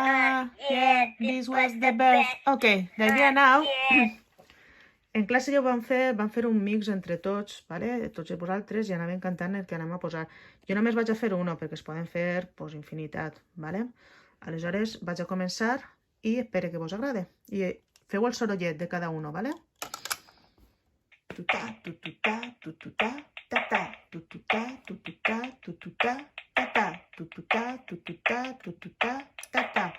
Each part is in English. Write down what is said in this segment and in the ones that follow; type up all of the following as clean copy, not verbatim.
Yeah, this was the best. Okay, the idea now... En classe ja vam fer un mix entre tots, vale? Tots vosaltres, i anaven cantant el que anem a posar. Jo només vaig a fer uno, perquè es poden fer pues, infinitat, vale? Aleshores vaig a començar i espero que vos agrade. I feu el sorollet de cada uno, vale? Tutà, tututà, tututà, tatà, tututà, tututà, tututà, tatà, tututà, tututà, tututà, tatà.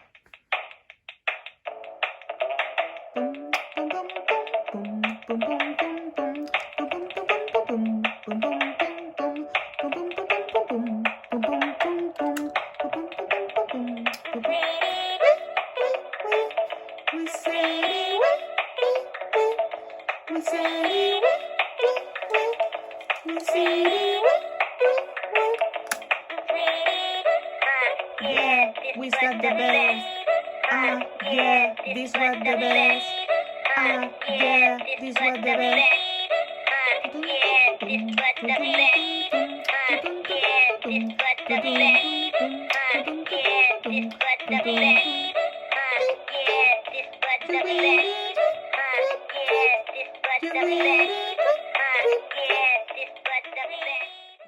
Yeah, we got the best. Yeah, this was the best. Yeah, this was the best. Yeah, this was the best. Yeah, this was the best. Yeah, this was the best.